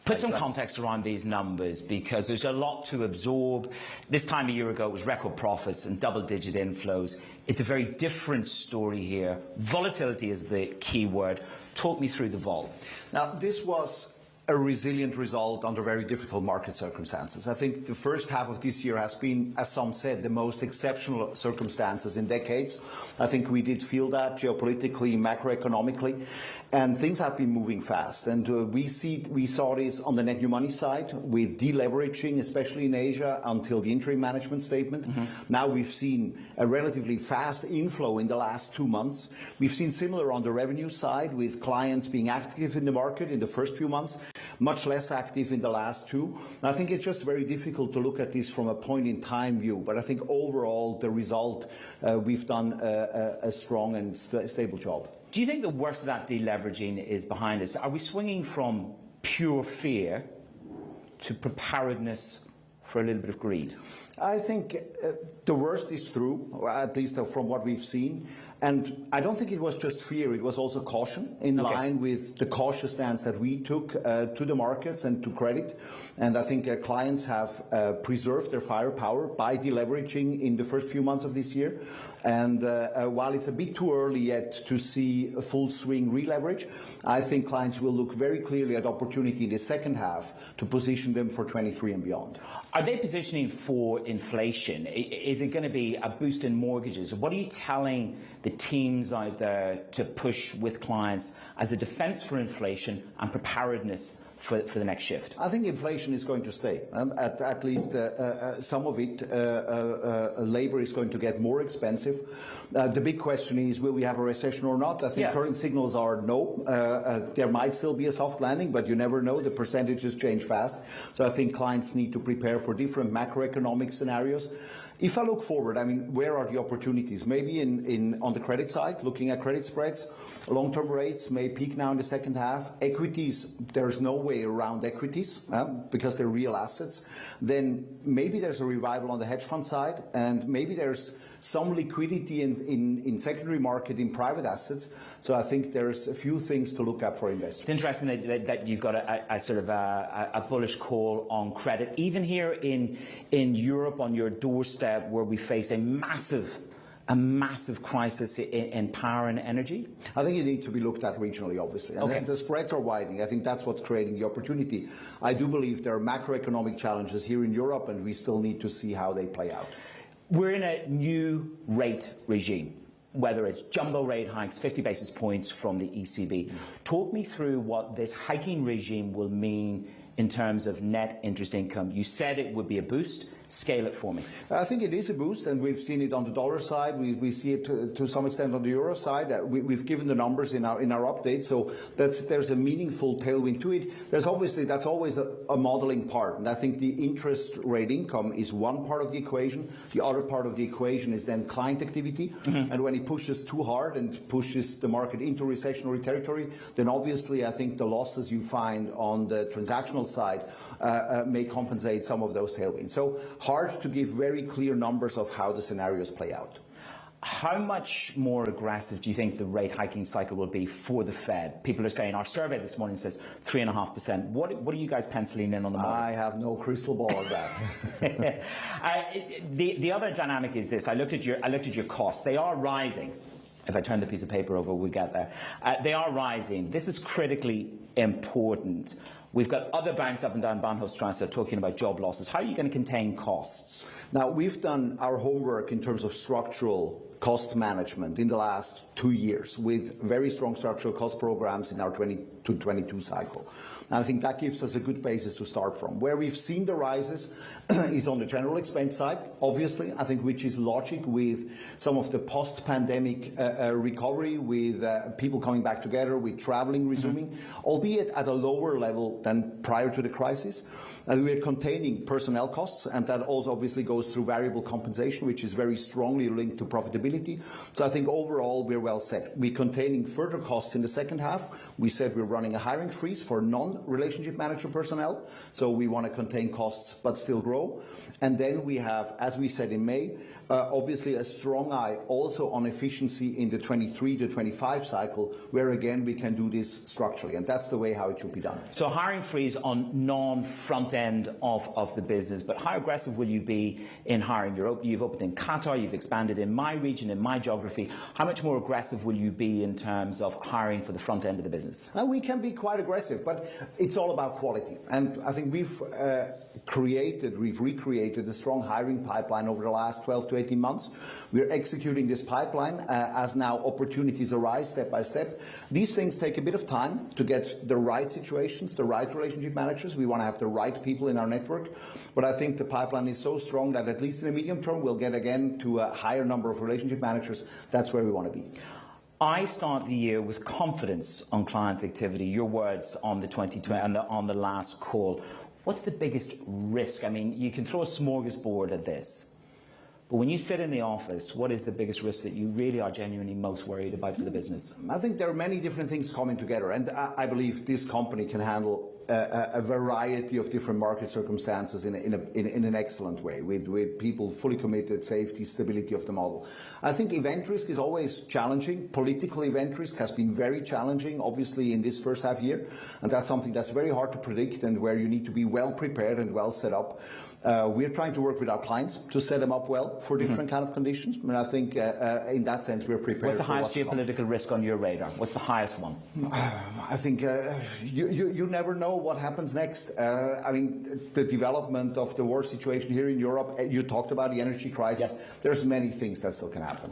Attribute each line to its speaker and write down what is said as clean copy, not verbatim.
Speaker 1: Put some context around these numbers, because there's a lot to absorb. This time a year ago, it was record profits and double-digit inflows. It's a very different story here. Volatility is the key word. Talk me through the vol.
Speaker 2: Now, this was a resilient result under very difficult market circumstances. I think the first half of this year has been, as some said, the most exceptional circumstances in decades. I think we did feel that geopolitically, macroeconomically, and things have been moving fast. And we saw this on the net new money side with deleveraging, especially in Asia, until the interim management statement. Now we've seen a relatively fast inflow in the last 2 months. We've seen similar on the revenue side, with clients being active in the market in the first few months, much less active in the last two. I think it's just very difficult to look at this from a point-in-time view, but I think overall the result, we've done a strong and stable job.
Speaker 1: Do you think the worst of that deleveraging is behind us? Are we swinging from pure fear to preparedness for a little bit of greed?
Speaker 2: I think the worst is through, at least from what we've seen. And I don't think it was just fear, it was also caution, in line with the cautious stance that we took to the markets and to credit. And I think clients have preserved their firepower by deleveraging in the first few months of this year. And while it's a bit too early yet to see a full swing re-leverage, I think clients will look very clearly at opportunity in the second half to position them for 23 and beyond.
Speaker 1: Are they positioning for inflation? Is it going to be a boost in mortgages? What are you telling the teams out there to push with clients as a defense for inflation and preparedness for the next shift?
Speaker 2: I think inflation is going to stay. At least some of it, labor is going to get more expensive. The big question is, will we have a recession or not? I think current signals are no. There might still be a soft landing, but you never know. The percentages change fast. So I think clients need to prepare for different macroeconomic scenarios. If I look forward, I mean, where are the opportunities? Maybe on the credit side, looking at credit spreads, long-term rates may peak now in the second half. Equities, there's no way around equities because they're real assets. Then maybe there's a revival on the hedge fund side, and maybe there's some liquidity in secondary market in private assets. So I think there's a few things to look at for investors.
Speaker 1: It's interesting that you've got a sort of a bullish call on credit, even here in Europe on your doorstep, where we face a massive crisis in power and energy?
Speaker 2: I think it needs to be looked at regionally, obviously. And the spreads are widening. I think that's what's creating the opportunity. I do believe there are macroeconomic challenges here in Europe, and we still need to see how they play out.
Speaker 1: We're in a new rate regime, whether it's jumbo rate hikes, 50 basis points from the ECB. Talk me through what this hiking regime will mean in terms of net interest income. You said it would be a boost. Scale it for me.
Speaker 2: I think it is a boost, and we've seen it on the dollar side. We see it to some extent on the euro side. We've given the numbers in our update, so there's a meaningful tailwind to it. That's always a modeling part, and I think the interest rate income is one part of the equation. The other part of the equation is then client activity, and when it pushes too hard and pushes the market into recessionary territory, then obviously I think the losses you find on the transactional side may compensate some of those tailwinds. So hard to give very clear numbers of how the scenarios play out.
Speaker 1: How much more aggressive do you think the rate hiking cycle will be for the Fed? People are saying, our survey this morning says 3.5%. What are you guys penciling in on the market?
Speaker 2: I have no crystal ball on that.
Speaker 1: The other dynamic is this. I looked at your costs. They are rising. If I turn the piece of paper over, we get there. They are rising. This is critically important. We've got other banks up and down Bahnhofstrasse talking about job losses. How are you going to contain costs?
Speaker 2: Now, we've done our homework in terms of structural cost management in the last 2 years with very strong structural cost programs in our 2022 cycle. And I think that gives us a good basis to start from. Where we've seen the rises is on the general expense side, obviously, I think, which is logic with some of the post-pandemic recovery, with people coming back together, with traveling resuming, albeit at a lower level than prior to the crisis. And we're containing personnel costs, and that also obviously goes through variable compensation, which is very strongly linked to profitability profitability. So I think overall we're well set. We're containing further costs in the second half. We said we're running a hiring freeze for non-relationship manager personnel. So we want to contain costs but still grow. And then we have, as we said in May, obviously a strong eye also on efficiency in the 23 to 25 cycle, where again we can do this structurally, and that's the way how it should be done.
Speaker 1: So hiring freeze on non-front end of the business, but how aggressive will you be in hiring? You've opened in Qatar, you've expanded in my region, in my geography. How much more aggressive will you be in terms of hiring for the front end of the business?
Speaker 2: We can be quite aggressive, but it's all about quality. And I think we've recreated a strong hiring pipeline over the last 12 to 18 months. We're executing this pipeline as now opportunities arise step by step. These things take a bit of time to get the right situations, the right relationship managers. We want to have the right people in our network. But I think the pipeline is so strong that at least in the medium term, we'll get again to a higher number of relationship managers. That's where we want to be.
Speaker 1: I start the year with confidence on client activity. Your words on the 2020 on the last call. What's the biggest risk? I mean, you can throw a smorgasbord at this, but when you sit in the office, what is the biggest risk that you really are genuinely most worried about for the business?
Speaker 2: I think there are many different things coming together, and I believe this company can handle a variety of different market circumstances in an excellent way, with people fully committed, safety, stability of the model. I think event risk is always challenging. Political event risk has been very challenging, obviously, in this first half year, and that's something that's very hard to predict and where you need to be well prepared and well set up. We're trying to work with our clients to set them up well for different kind of conditions, and I think in that sense we're prepared.
Speaker 1: What's the highest geopolitical risk on your radar? What's the highest one?
Speaker 2: I think you never know what happens next. I mean, the development of the war situation here in Europe, you talked about the energy crisis.
Speaker 1: Yep.
Speaker 2: There's many things that still can happen.